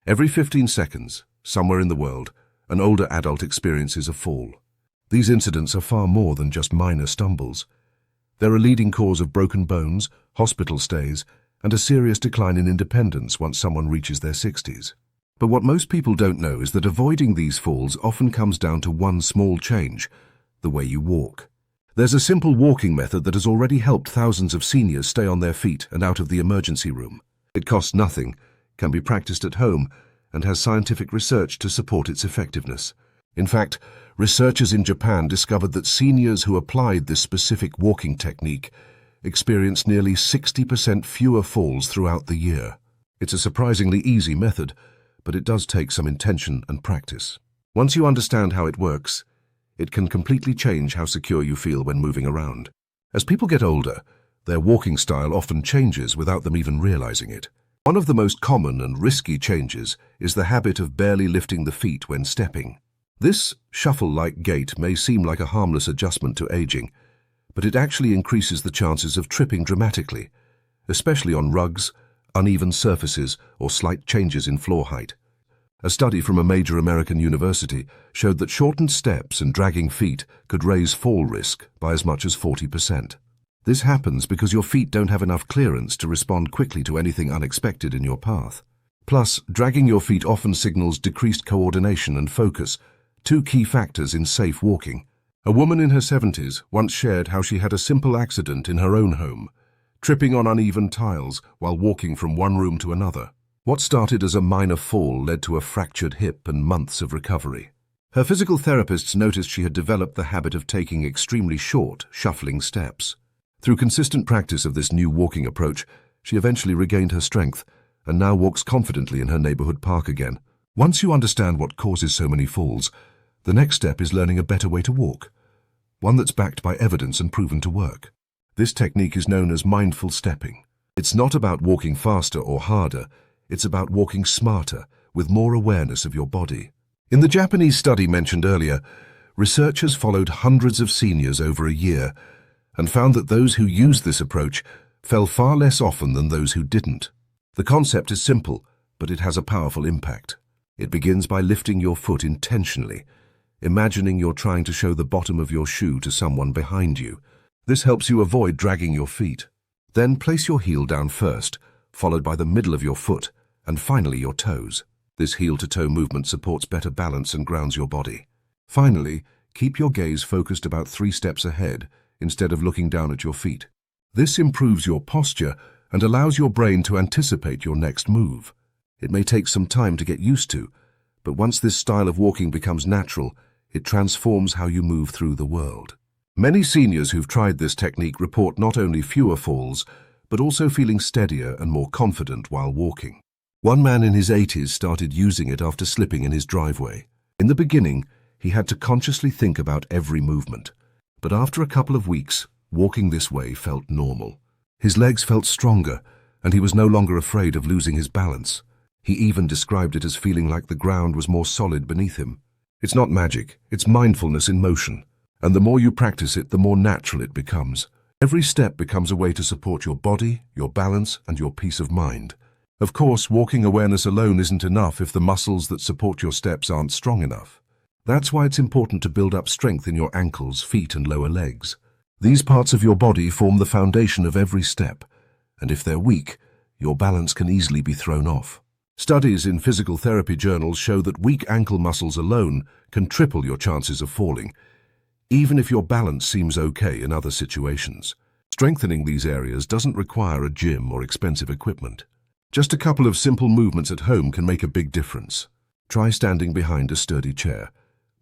Every 15 seconds, somewhere in the world, an older adult experiences a fall. These incidents are far more than just minor stumbles. They're a leading cause of broken bones, hospital stays, and a serious decline in independence once someone reaches their 60s. But what most people don't know is that avoiding these falls often comes down to one small change: the way you walk. There's a simple walking method that has already helped thousands of seniors stay on their feet and out of the emergency room. It costs nothing, can be practiced at home, and has scientific research to support its effectiveness. In fact, researchers in Japan discovered that seniors who applied this specific walking technique experienced nearly 60% fewer falls throughout the year. It's a surprisingly easy method, but it does take some intention and practice. Once you understand how it works, it can completely change how secure you feel when moving around. As people get older, their walking style often changes without them even realizing it. One of the most common and risky changes is the habit of barely lifting the feet when stepping. This shuffle-like gait may seem like a harmless adjustment to aging, but it actually increases the chances of tripping dramatically, especially on rugs, uneven surfaces, or slight changes in floor height. A study from a major American university showed that shortened steps and dragging feet could raise fall risk by as much as 40%. This happens because your feet don't have enough clearance to respond quickly to anything unexpected in your path. Plus, dragging your feet often signals decreased coordination and focus, two key factors in safe walking. A woman in her 70s once shared how she had a simple accident in her own home, tripping on uneven tiles while walking from one room to another. What started as a minor fall led to a fractured hip and months of recovery. Her physical therapists noticed she had developed the habit of taking extremely short, shuffling steps. Through consistent practice of this new walking approach, she eventually regained her strength and now walks confidently in her neighborhood park again. Once you understand what causes so many falls, the next step is learning a better way to walk, one that's backed by evidence and proven to work. This technique is known as mindful stepping. It's not about walking faster or harder, it's about walking smarter, with more awareness of your body. In the Japanese study mentioned earlier, researchers followed hundreds of seniors over a year and found that those who used this approach fell far less often than those who didn't. The concept is simple, but it has a powerful impact. It begins by lifting your foot intentionally, imagining you're trying to show the bottom of your shoe to someone behind you. This helps you avoid dragging your feet. Then place your heel down first, followed by the middle of your foot, and finally your toes. This heel-to-toe movement supports better balance and grounds your body. Finally, keep your gaze focused about 3 steps ahead instead of looking down at your feet. This improves your posture and allows your brain to anticipate your next move. It may take some time to get used to, but once this style of walking becomes natural, it transforms how you move through the world. Many seniors who've tried this technique report not only fewer falls, but also feeling steadier and more confident while walking. One man in his 80s started using it after slipping in his driveway. In the beginning, he had to consciously think about every movement, but after a couple of weeks, walking this way felt normal. His legs felt stronger, and he was no longer afraid of losing his balance. He even described it as feeling like the ground was more solid beneath him. It's not magic, it's mindfulness in motion, and the more you practice it, the more natural it becomes. Every step becomes a way to support your body, your balance, and your peace of mind. Of course, walking awareness alone isn't enough if the muscles that support your steps aren't strong enough. That's why it's important to build up strength in your ankles, feet, and lower legs. These parts of your body form the foundation of every step, and if they're weak, your balance can easily be thrown off. Studies in physical therapy journals show that weak ankle muscles alone can triple your chances of falling, even if your balance seems okay in other situations. Strengthening these areas doesn't require a gym or expensive equipment. Just a couple of simple movements at home can make a big difference. Try standing behind a sturdy chair,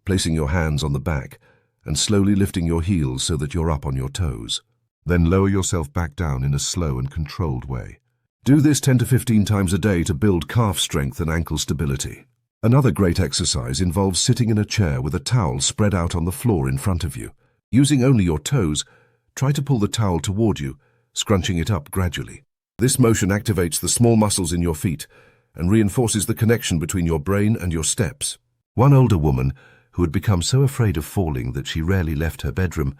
placing your hands on the back, and slowly lifting your heels so that you're up on your toes. Then lower yourself back down in a slow and controlled way. Do this 10 to 15 times a day to build calf strength and ankle stability. Another great exercise involves sitting in a chair with a towel spread out on the floor in front of you. Using only your toes, try to pull the towel toward you, scrunching it up gradually. This motion activates the small muscles in your feet and reinforces the connection between your brain and your steps. One older woman, who had become so afraid of falling that she rarely left her bedroom,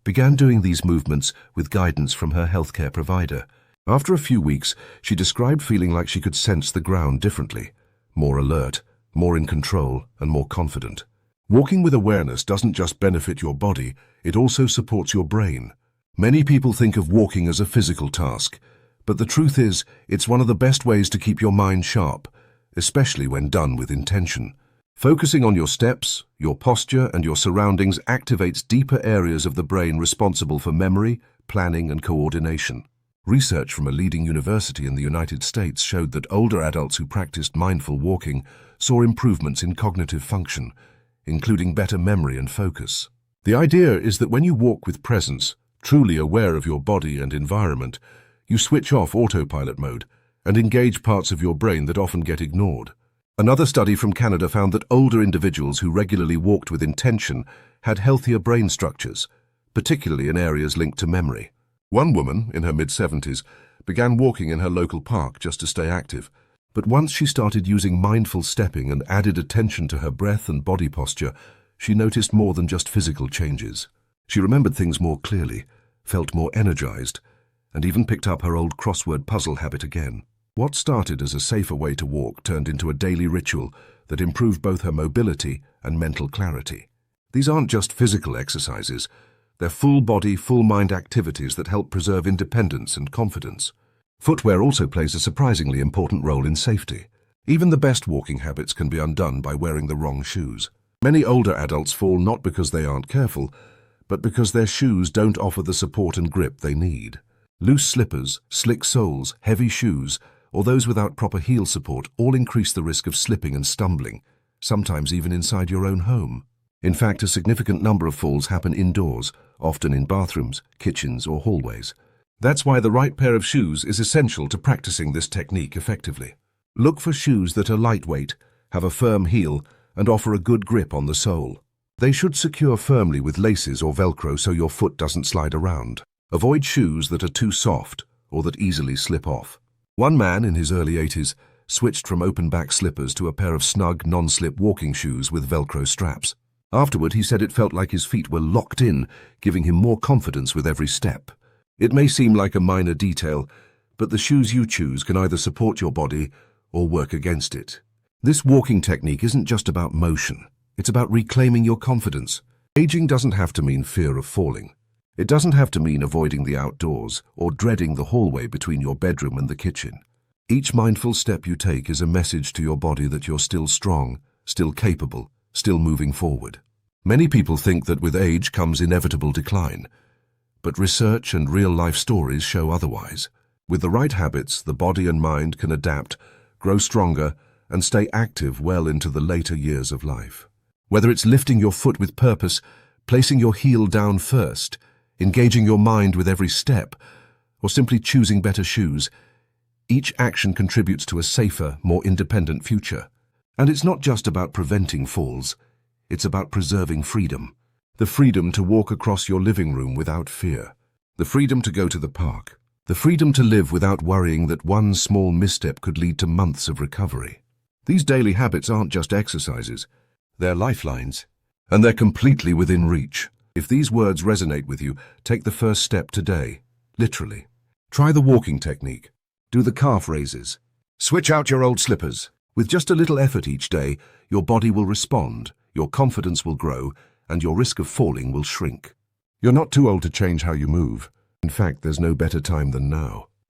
began doing these movements with guidance from her healthcare provider. After a few weeks, she described feeling like she could sense the ground differently, more alert, more in control, and more confident. Walking with awareness doesn't just benefit your body, it also supports your brain. Many people think of walking as a physical task, but the truth is, it's one of the best ways to keep your mind sharp, especially when done with intention. Focusing on your steps, your posture, and your surroundings activates deeper areas of the brain responsible for memory, planning, and coordination. Research from a leading university in the United States showed that older adults who practiced mindful walking saw improvements in cognitive function, including better memory and focus. The idea is that when you walk with presence, truly aware of your body and environment, you switch off autopilot mode and engage parts of your brain that often get ignored. Another study from Canada found that older individuals who regularly walked with intention had healthier brain structures, particularly in areas linked to memory. One woman, in her mid-70s, began walking in her local park just to stay active. But once she started using mindful stepping and added attention to her breath and body posture, she noticed more than just physical changes. She remembered things more clearly, felt more energized, and even picked up her old crossword puzzle habit again. What started as a safer way to walk turned into a daily ritual that improved both her mobility and mental clarity. These aren't just physical exercises, they're full-body, full-mind activities that help preserve independence and confidence. Footwear also plays a surprisingly important role in safety. Even the best walking habits can be undone by wearing the wrong shoes. Many older adults fall not because they aren't careful, but because their shoes don't offer the support and grip they need. Loose slippers, slick soles, heavy shoes, or those without proper heel support all increase the risk of slipping and stumbling, sometimes even inside your own home. In fact, a significant number of falls happen indoors, often in bathrooms, kitchens, or hallways. That's why the right pair of shoes is essential to practicing this technique effectively. Look for shoes that are lightweight, have a firm heel, and offer a good grip on the sole. They should secure firmly with laces or Velcro so your foot doesn't slide around. Avoid shoes that are too soft or that easily slip off. One man in his early 80s switched from open-back slippers to a pair of snug, non-slip walking shoes with Velcro straps. Afterward, he said it felt like his feet were locked in, giving him more confidence with every step. It may seem like a minor detail, but the shoes you choose can either support your body or work against it. This walking technique isn't just about motion. It's about reclaiming your confidence. Aging doesn't have to mean fear of falling. It doesn't have to mean avoiding the outdoors or dreading the hallway between your bedroom and the kitchen. Each mindful step you take is a message to your body that you're still strong, still capable, still moving forward. Many people think that with age comes inevitable decline, but research and real-life stories show otherwise. With the right habits, the body and mind can adapt, grow stronger, and stay active well into the later years of life. Whether it's lifting your foot with purpose, placing your heel down first, engaging your mind with every step, or simply choosing better shoes, each action contributes to a safer, more independent future. And it's not just about preventing falls, it's about preserving freedom. The freedom to walk across your living room without fear. The freedom to go to the park. The freedom to live without worrying that one small misstep could lead to months of recovery. These daily habits aren't just exercises, they're lifelines, and they're completely within reach. If these words resonate with you, take the first step today, literally. Try the walking technique. Do the calf raises. Switch out your old slippers. With just a little effort each day, your body will respond, your confidence will grow, and your risk of falling will shrink. You're not too old to change how you move. In fact, there's no better time than now.